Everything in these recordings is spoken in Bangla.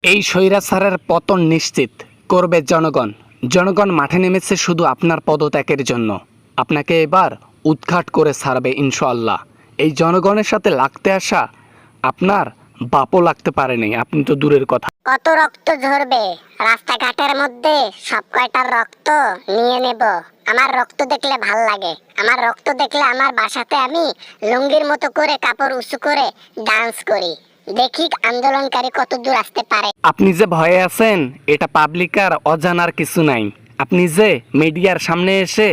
এই স্বৈরাচারের পতন নিশ্চিত করবে জনগণ। জনগণ মাঠে নেমেছে শুধু আপনার পদত্যাগের জন্য। আপনাকে এবার উৎখাট করে ছাড়বে ইনশাআল্লাহ। এই জনগণের সাথে লাগতে আসা আপনার বাপও লাগতে পারেনি, আপনি তো দূরের কথা। কত রক্ত ঝরবে রাস্তাঘাটের মধ্যে, সব কয়টার রক্ত নিয়ে নেব। আমার রক্ত দেখলে ভাল লাগে, আমার রক্ত দেখলে আমার বাসাতে আমি লুঙ্গির মতো করে কাপড় উঁচু করে ডান্স করি। দেখি আন্দোলনকারী কত দূর আসতে পারে। আপনি যে ভয়ে আছেন এটা পাবলিক আর অজানার কিছু নাই। আপনি যে মিডিয়ার সামনে এসে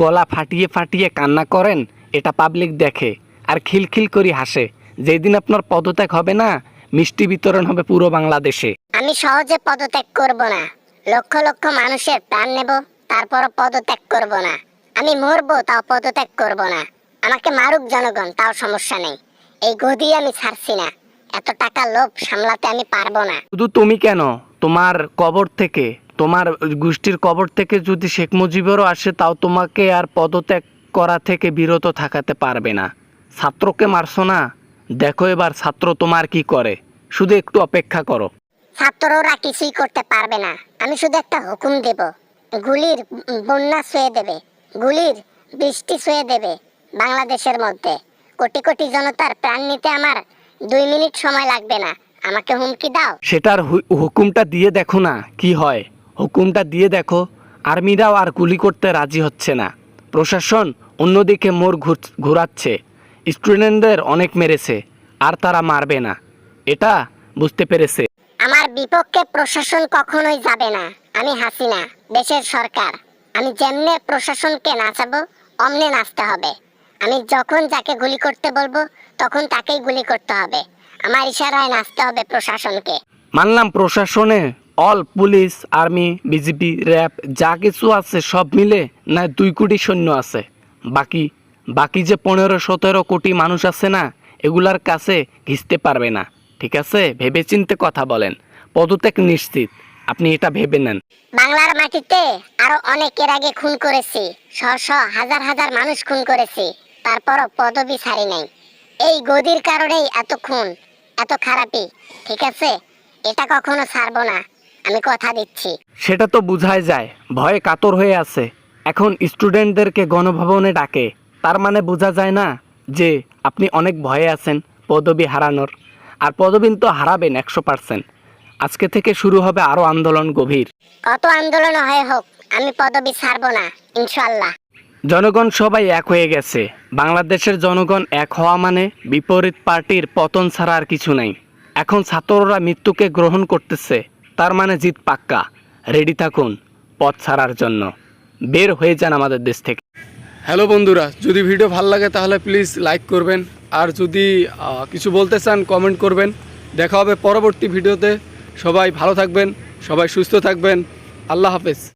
গলা ফাটিয়ে ফাটিয়ে কান্না করেন এটা পাবলিক দেখে আর খিলখিল করে হাসে। যেদিন আপনার পদত্যাগ হবে না, মিষ্টি বিতরণ হবে পুরো বাংলাদেশে। আমি সহজে পদত্যাগ করব না, লক্ষ লক্ষ মানুষের প্রাণ নেব, তারপরও পদত্যাগ করব না। আমি মরবো তাও পদত্যাগ করব না। আমাকে মারুক জনগণ, তাও সমস্যা নেই। এই গদি আমি ছাড়ছি না। এত টাকা লোভ সামলাতে আমি পারবো না। শুধু তুমি কেন, তোমার কবর থেকে, তোমার গোষ্ঠীর কবর থেকে যদি শেখ মুজিবেরও আসে তাও তোমাকে আর পদত্যাগ করা থেকে বিরত থাকাতে পারবে না। ছাত্রকে মারছো না, দেখো এবার ছাত্র তোমার কি করে। শুধু একটু অপেক্ষা করো। ছাত্ররা কিছুই করতে পারবে না। আমি শুধু একটা হুকুম দেব, গুলির বন্যা ছুঁয়ে দেবে, গুলির বৃষ্টি ছুঁয়ে দেবে বাংলাদেশের মধ্যে। কোটি কোটি জনতার প্রাণ নিতে আমার 2 মিনিট সময় লাগবে না। আমাকে হুমকি দাও। সেটার হুকুমটা দিয়ে দেখো না কি হয়। হুকুমটা দিয়ে দেখো, আর্মিরাও আর গুলি করতে রাজি হচ্ছে না। প্রশাসন অন্যদিকে মোড় ঘোরাচ্ছে। স্টুডেন্টদের অনেক মেরেছে, আর তারা মারবে না, এটা বুঝতে পেরেছে। আমার বিপক্ষে প্রশাসন কখনোই যাবে না। আমি হাসিনা, দেশের সরকার। আমি যেমনে প্রশাসনকে নাচাবো অমনে নাচতে হবে। আমি যখন যাকে গুলি করতে বলবো তখন তাকেই গুলি করতে হবে। আমার ইশারায় নাচতে হবে প্রশাসনকে। মানলাম প্রশাসনে all police, army, BGB, RAB যা কিছু আছে সব মিলে না 2 কোটি সৈন্য আছে। বাকি যে 15-17 কোটি মানুষ আছে না, এগুলার কাছে ঘিচতে পারবে না। ঠিক আছে, ভেবেচিন্তে কথা বলেন। পদত্যাগ নিশ্চিত, আপনি এটা ভেবে নেন। বাংলার মাটিতে আরো অনেকের আগে খুন করেছি, হাজার হাজার মানুষ খুন করেছি, তারপরও পদবি ছাড়ি নাই। এই গদির কারণেই এত খুন, এত খারাপি। ঠিক আছে, এটা কখনো ছাড়বো না, আমি কথা দিচ্ছি। সেটা তো বোঝাই যায়, ভয়ে কাতর হয়ে আছে। এখন স্টুডেন্টদেরকে গণভবনে ডাকে, তার মানে বোঝা যায় না যে আপনি অনেক ভয়ে আছেন পদবি হারানোর। আর পদবি তো হারাবেন 100%। আজকে থেকে শুরু হবে আরও আন্দোলন গভীর। কত আন্দোলন হয় হোক, আমি পদবি ছাড়বো না ইনশাআল্লাহ। জনগণ সবাই এক হয়ে গেছে। বাংলাদেশের জনগণ এক হওয়া মানে বিপরীত পার্টির পতন ছাড়া আর কিছু নাই। এখন ছাত্ররা মৃত্যুকে গ্রহণ করতেছে, তার মানে জিত পাক্কা। রেডি থাকুন পথ ছাড়ার জন্য। বের হয়ে যান আমাদের দেশ থেকে। হ্যালো বন্ধুরা, যদি ভিডিও ভালো লাগে তাহলে প্লিজ লাইক করবেন, আর যদি কিছু বলতে চান কমেন্ট করবেন। দেখা হবে পরবর্তী ভিডিওতে। সবাই ভালো থাকবেন, সবাই সুস্থ থাকবেন। আল্লাহ হাফেজ।